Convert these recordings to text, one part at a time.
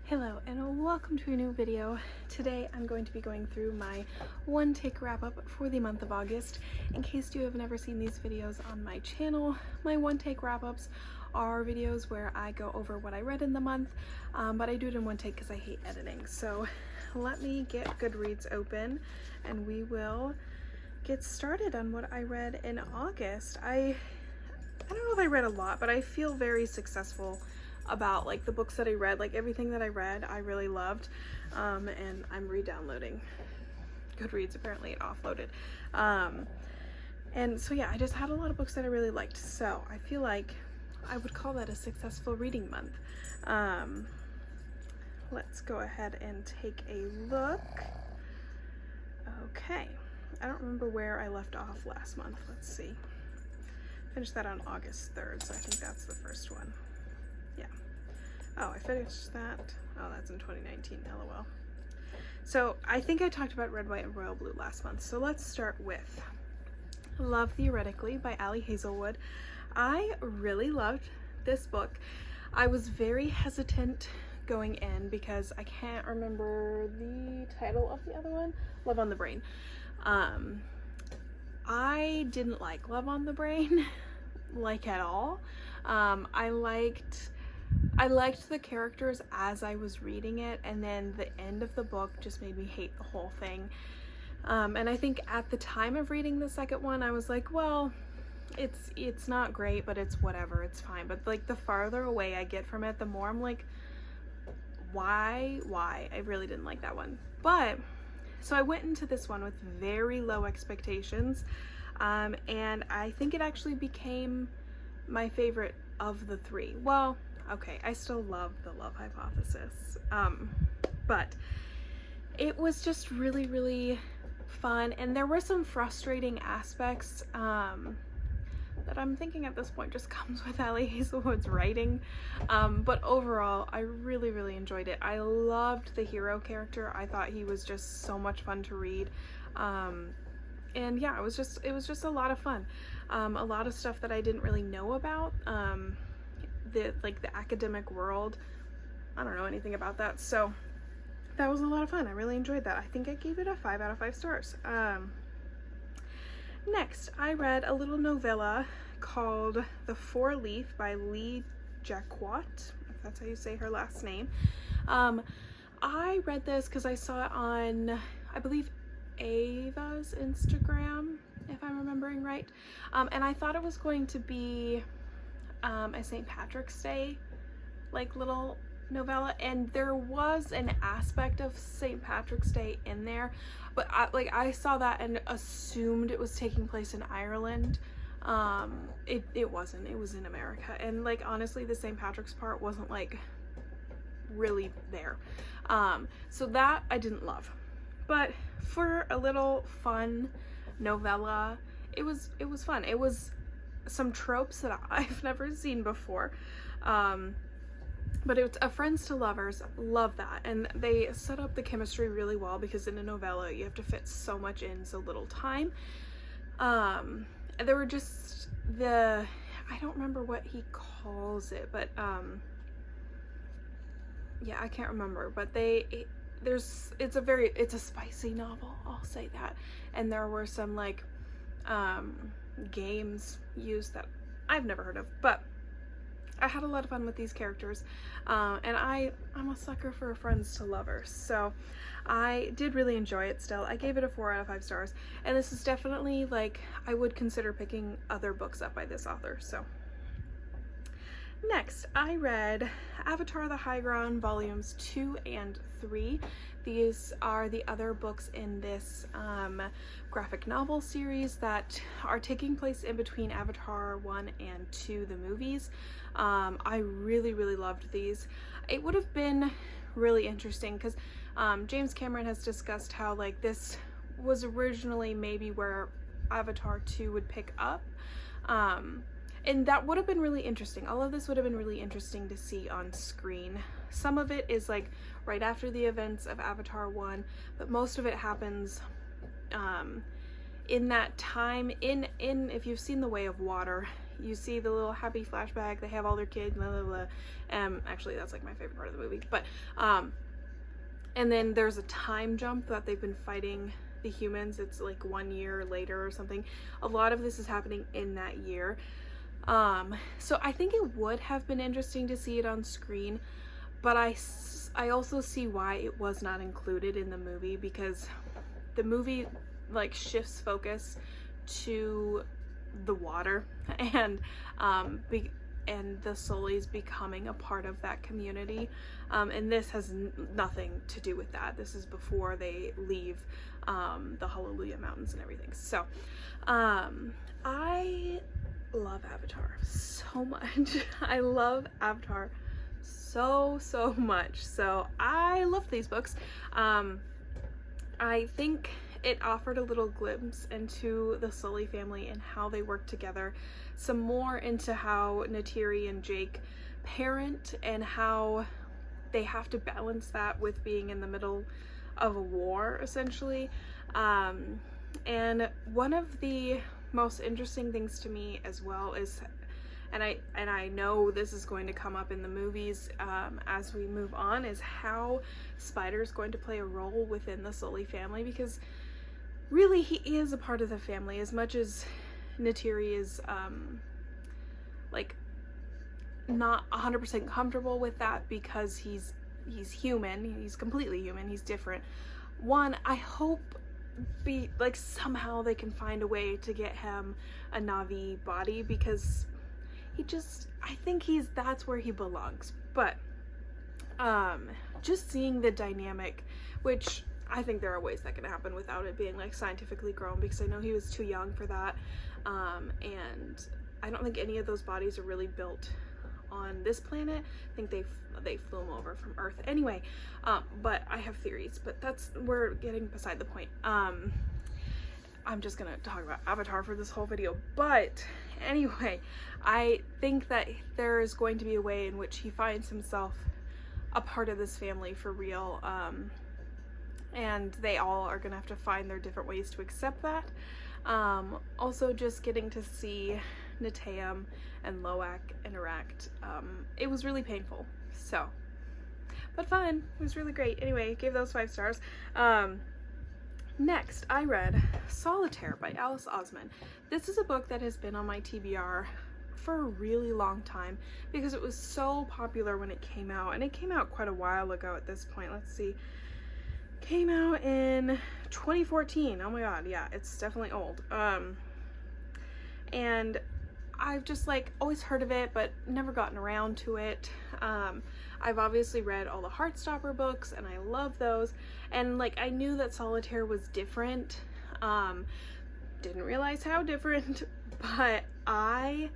Hello and welcome to a new video. Today I'm going to be going through my one take wrap up for the month of August. In case you have never seen these videos on my channel, my one take wrap ups are videos where I go over what I read in the month, but I do it in one take because I hate editing. So let me get Goodreads open and we will get started on what I read in August. I don't know if I read a lot, but I feel very successful about like the books that I read. Like everything that I read I really loved, and I'm re-downloading Goodreads. Apparently it offloaded, and so yeah, I just had a lot of books that I really liked, so I feel like I would call that a successful reading month. Let's go ahead and take a look. Okay, I don't remember where I left off last month. Let's see. Finished that on August 3rd, so I think that's the first one. Yeah. Oh, I finished that. Oh, that's in 2019. LOL. So I think I talked about Red, White, and Royal Blue last month. So let's start with Love Theoretically by Ali Hazelwood. I really loved this book. I was very hesitant going in because I can't remember the title of the other one. Love on the Brain. I didn't like Love on the Brain like at all. I liked the characters as I was reading it, and then the end of the book just made me hate the whole thing. And I think at the time of reading the second one I was like, well, it's not great, but it's whatever, it's fine. But like the farther away I get from it, the more I'm like, why? I really didn't like that one. But so I went into this one with very low expectations, and I think it actually became my favorite of the three. Well, okay, I still love The Love Hypothesis, but it was just really, really fun, and there were some frustrating aspects that I'm thinking at this point just comes with Ali Hazelwood's writing, but overall I really, really enjoyed it. I loved the hero character. I thought he was just so much fun to read, and yeah, it was just a lot of fun. A lot of stuff that I didn't really know about, the academic world. I don't know anything about that, so that was a lot of fun. I really enjoyed that. I think I gave it a 5 out of 5 stars. Next, I read a little novella called The Four Leaf by Lee Jacquot, if that's how you say her last name. I read this because I saw it on, I believe, Ava's Instagram, if I'm remembering right, and I thought it was going to be a St. Patrick's Day like little novella, and there was an aspect of St. Patrick's Day in there, but I saw that and assumed it was taking place in Ireland. It wasn't. It was in America, and like honestly the St. Patrick's part wasn't like really there, so that I didn't love. But for a little fun novella, it was fun. It was some tropes that I've never seen before, but it's a friends to lovers. Love that, and they set up the chemistry really well because in a novella you have to fit so much in so little time. There were just I don't remember what he calls it, but yeah, I can't remember, but it's a spicy novel, I'll say that, and there were some like games used that I've never heard of, but I had a lot of fun with these characters, and I'm a sucker for friends to lovers, so I did really enjoy it. Still, I gave it a 4 out of 5 stars, and this is definitely like I would consider picking other books up by this author. So next, I read Avatar: The High Ground Volumes 2 and 3. These are the other books in this graphic novel series that are taking place in between Avatar 1 and 2, the movies. I really, really loved these. It would have been really interesting because James Cameron has discussed how like this was originally maybe where Avatar 2 would pick up. And that would have been really interesting. All of this would have been really interesting to see on screen. Some of it is like right after the events of Avatar 1, but most of it happens in that time. If you've seen The Way of Water, you see the little happy flashback, they have all their kids, blah blah blah. Actually that's like my favorite part of the movie. But and then there's a time jump that they've been fighting the humans. It's like 1 year later or something. A lot of this is happening in that year. So I think it would have been interesting to see it on screen, but I also see why it was not included in the movie, because the movie like shifts focus to the water and the Sullys becoming a part of that community, and this has nothing to do with that. This is before they leave the Hallelujah Mountains and everything. So I love Avatar so much. I love Avatar so much. So I love these books. I think it offered a little glimpse into the Sully family and how they work together, some more into how Neytiri and Jake parent and how they have to balance that with being in the middle of a war, essentially. And one of the most interesting things to me as well is, and I know this is going to come up in the movies as we move on, is how Spider's going to play a role within the Sully family, because really he is a part of the family, as much as Neytiri is like not 100% comfortable with that, because he's human, he's completely human, he's different. One, I hope like somehow they can find a way to get him a Na'vi body, because I think that's where he belongs. But just seeing the dynamic, which I think there are ways that can happen without it being like scientifically grown, because I know he was too young for that, and I don't think any of those bodies are really built on this planet. I think they flew him over from Earth anyway, but I have theories, but we're getting beside the point. I'm just gonna talk about Avatar for this whole video, but anyway, I think that there is going to be a way in which he finds himself a part of this family for real, and they all are gonna have to find their different ways to accept that. Also, just getting to see Neteyam and Loak interact, it was really painful, so, but fun. It was really great. Anyway, gave those 5 stars. Next, I read Solitaire by Alice Oseman. This is a book that has been on my TBR for a really long time, because it was so popular when it came out, and it came out quite a while ago at this point. Let's see, came out in 2014. Oh my god, yeah, it's definitely old. And I've just like always heard of it, but never gotten around to it. I've obviously read all the Heartstopper books, and I love those, and like I knew that Solitaire was different, didn't realize how different, but I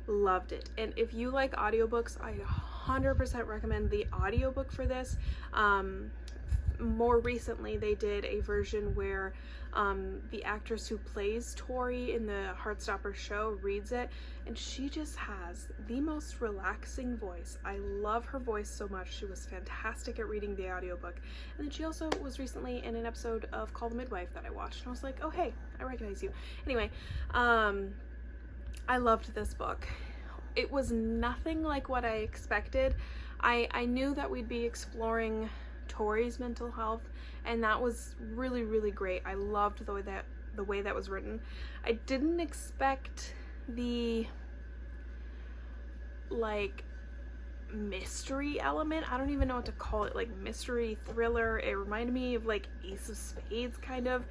loved it. And if you like audiobooks, I 100% recommend the audiobook for this. More recently they did a version where the actress who plays Tori in the Heartstopper show reads it, and she just has the most relaxing voice. I love her voice so much. She was fantastic at reading the audiobook. And then she also was recently in an episode of Call the Midwife that I watched, and I was like, oh hey, I recognize you. Anyway, I loved this book. It was nothing like what I expected. I knew that we'd be exploring Tori's mental health, and that was really, really great. I loved the way that was written. I didn't expect the like mystery element. I don't even know what to call it, like mystery thriller. It reminded me of like Ace of Spades kind of.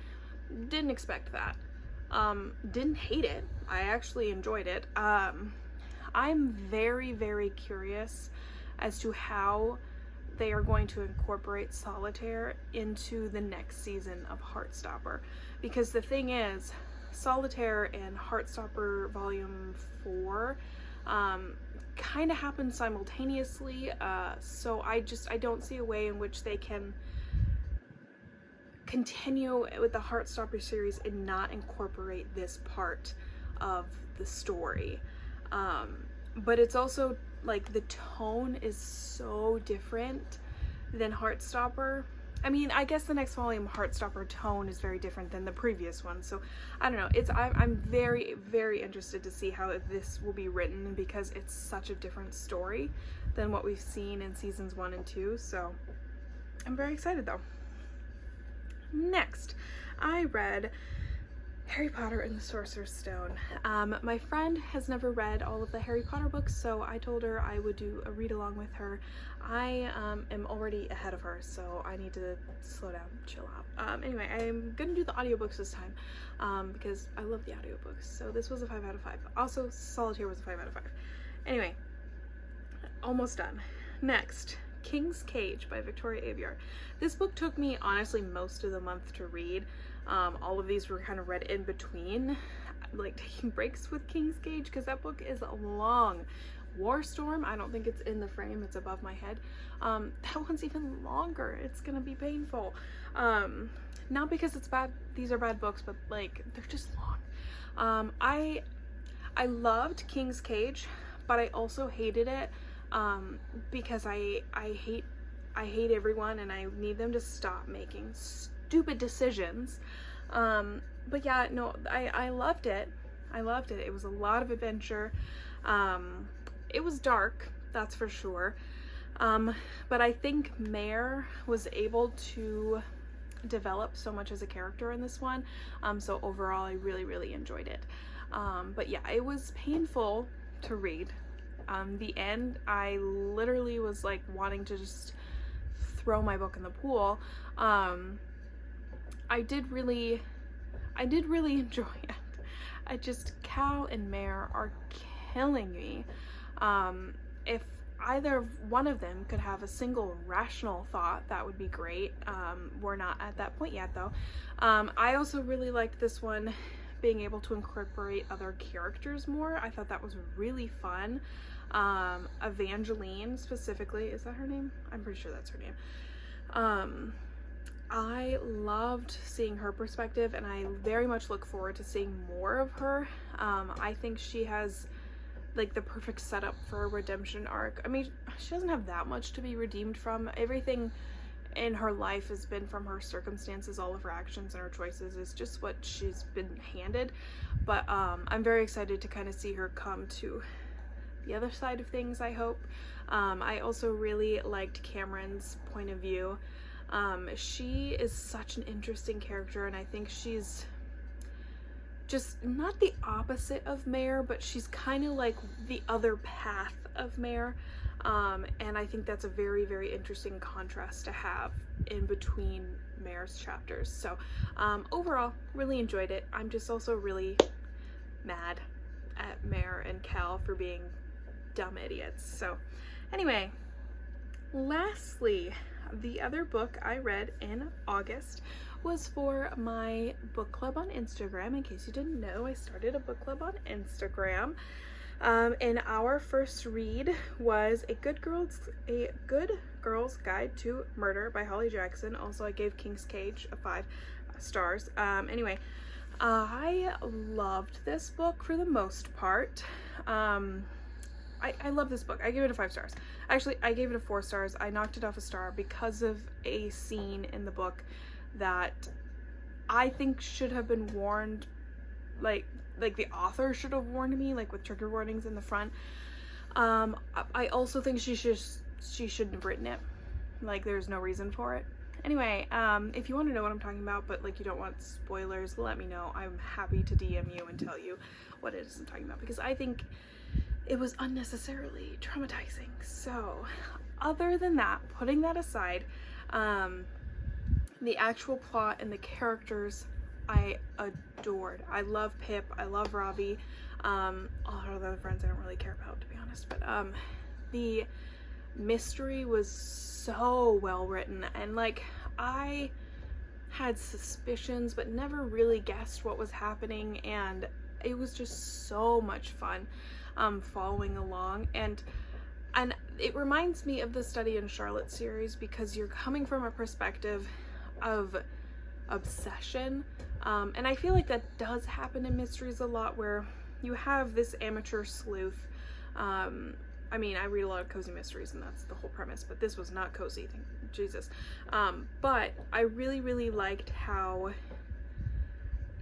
Didn't expect that. Didn't hate it. I actually enjoyed it. I'm very, very curious as to how they are going to incorporate Solitaire into the next season of Heartstopper, because the thing is, Solitaire and Heartstopper Volume 4 kind of happened simultaneously, so I don't see a way in which they can continue with the Heartstopper series and not incorporate this part of the story. But it's also like the tone is so different than Heartstopper, I mean, I guess the next volume, Heartstopper tone, is very different than the previous one. So I don't know. I'm very, very interested to see how this will be written, because it's such a different story than what we've seen in seasons 1 and 2. So I'm very excited though. Next, I read Harry Potter and the Sorcerer's Stone. My friend has never read all of the Harry Potter books, so I told her I would do a read along with her. I am already ahead of her, so I need to slow down, chill out. Anyway, I'm gonna do the audiobooks this time, because I love the audiobooks. So this was a 5 out of 5. Also, Solitaire was a 5 out of 5. Anyway, almost done. Next, King's Cage by Victoria Aveyard. This book took me, honestly, most of the month to read. All of these were kind of read in between, like taking breaks with King's Cage, because that book is long. Warstorm, I don't think it's in the frame, it's above my head. That one's even longer. It's gonna be painful. Not because it's bad, these are bad books, but like they're just long. I loved King's Cage, but I also hated it because I hate everyone, and I need them to stop making stupid decisions. But yeah, no, I loved it. I loved it. It was a lot of adventure. It was dark, that's for sure. But I think Mare was able to develop so much as a character in this one. So overall, I really, really enjoyed it. But yeah, it was painful to read. The end, I literally was like wanting to just throw my book in the pool. I did really enjoy it. Cal and Mare are killing me. If either one of them could have a single rational thought, that would be great. We're not at that point yet though. I also really liked this one, being able to incorporate other characters more. I thought that was really fun. Evangeline specifically, is that her name? I'm pretty sure that's her name. I loved seeing her perspective, and I very much look forward to seeing more of her. I think she has like the perfect setup for a redemption arc. I mean, she doesn't have that much to be redeemed from. Everything in her life has been from her circumstances. All of her actions and her choices is just what she's been handed. But I'm very excited to kind of see her come to the other side of things, I hope. I also really liked Cameron's point of view. She is such an interesting character, and I think she's just not the opposite of Mare, but she's kind of like the other path of Mare. And I think that's a very, very interesting contrast to have in between Mare's chapters. So overall, really enjoyed it. I'm just also really mad at Mare and Cal for being dumb idiots. So anyway, lastly, the other book I read in August was for my book club on Instagram. In case you didn't know, I started a book club on Instagram. And our first read was A Good Girl's Guide to Murder by Holly Jackson. Also, I gave King's Cage a 5 stars. Anyway, I loved this book for the most part. I love this book. I gave it a 5 stars. Actually, I gave it a 4 stars. I knocked it off a star because of a scene in the book that I think should have been warned, like the author should have warned me, like with trigger warnings in the front. I also think she shouldn't have written it. Like, there's no reason for it. Anyway, if you want to know what I'm talking about, but like you don't want spoilers, let me know. I'm happy to DM you and tell you what it is I'm talking about, because I think it was unnecessarily traumatizing. So other than that, putting that aside, the actual plot and the characters I adored. I love Pip, I love Robbie, all the other friends I don't really care about, to be honest, but the mystery was so well written, and like I had suspicions but never really guessed what was happening, and it was just so much fun following along. And it reminds me of the Study in Charlotte series, because you're coming from a perspective of obsession, and I feel like that does happen in mysteries a lot, where you have this amateur sleuth I mean, I read a lot of cozy mysteries and that's the whole premise, but this was not cozy, thank Jesus. But I really liked how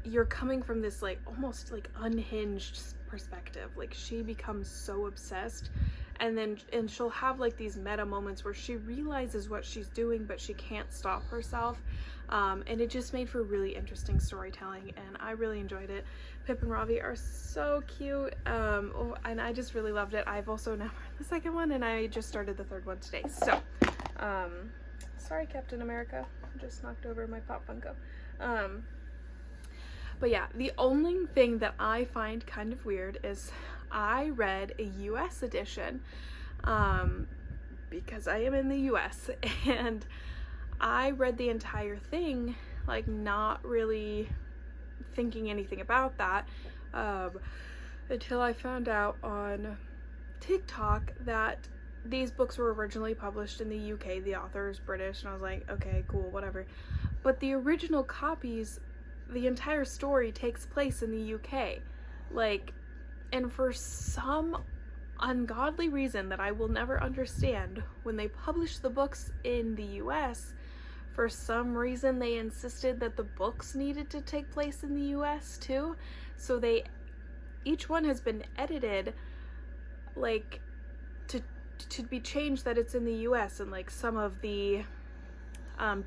you're coming from this like almost like unhinged perspective. Like she becomes so obsessed, and she'll have like these meta moments where she realizes what she's doing but she can't stop herself, and it just made for really interesting storytelling, and I really enjoyed it. Pip and Ravi are so cute, and I just really loved it. I've also now read the second one, and I just started the third one today. So sorry Captain America, just knocked over my Pop Funko. But yeah, the only thing that I find kind of weird is I read a US edition, because I am in the US, and I read the entire thing like not really thinking anything about that, until I found out on TikTok that these books were originally published in the UK, the author is British, and I was like, okay, cool, whatever. But the original copies, the entire story takes place in the UK, like, and for some ungodly reason that I will never understand, when they published the books in the US, for some reason they insisted that the books needed to take place in the US too. So each one has been edited like to be changed that it's in the US, and like some of the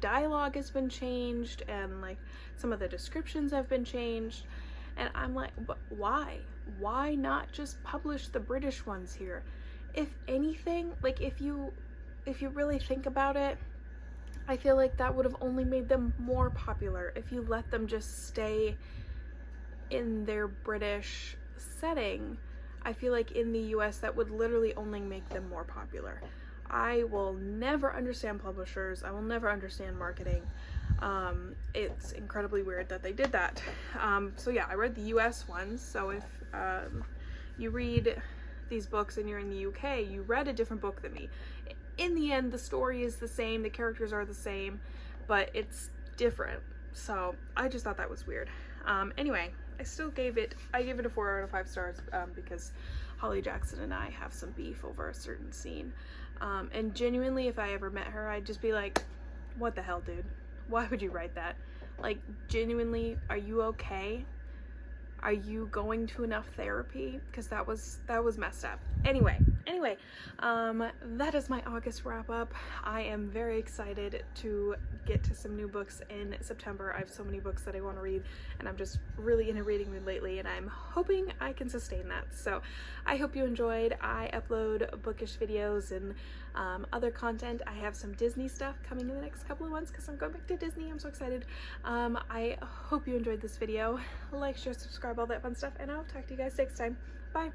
dialogue has been changed, and like some of the descriptions have been changed, and I'm like, but why not just publish the British ones here? If anything, like if you really think about it, I feel like that would have only made them more popular if you let them just stay in their British setting. I feel like in the US that would literally only make them more popular. I will never understand publishers. I will never understand marketing. It's incredibly weird that they did that. So yeah, I read the US ones. So if you read these books and you're in the UK, you read a different book than me. In the end, the story is the same, the characters are the same, but it's different. So I just thought that was weird. Anyway, I gave it a 4 out of 5 stars, because Holly Jackson and I have some beef over a certain scene. And genuinely, if I ever met her, I'd just be like, what the hell, dude? Why would you write that? Like, genuinely, are you okay? Are you going to enough therapy? Because that was messed up. Anyway, that is my August wrap up. I am very excited to get to some new books in September. I have so many books that I want to read, and I'm just really in a reading mood lately, and I'm hoping I can sustain that. So I hope you enjoyed. I upload bookish videos and other content. I have some Disney stuff coming in the next couple of months because I'm going back to Disney. I'm so excited. I hope you enjoyed this video. Like, share, subscribe, all that fun stuff, and I'll talk to you guys next time. Bye.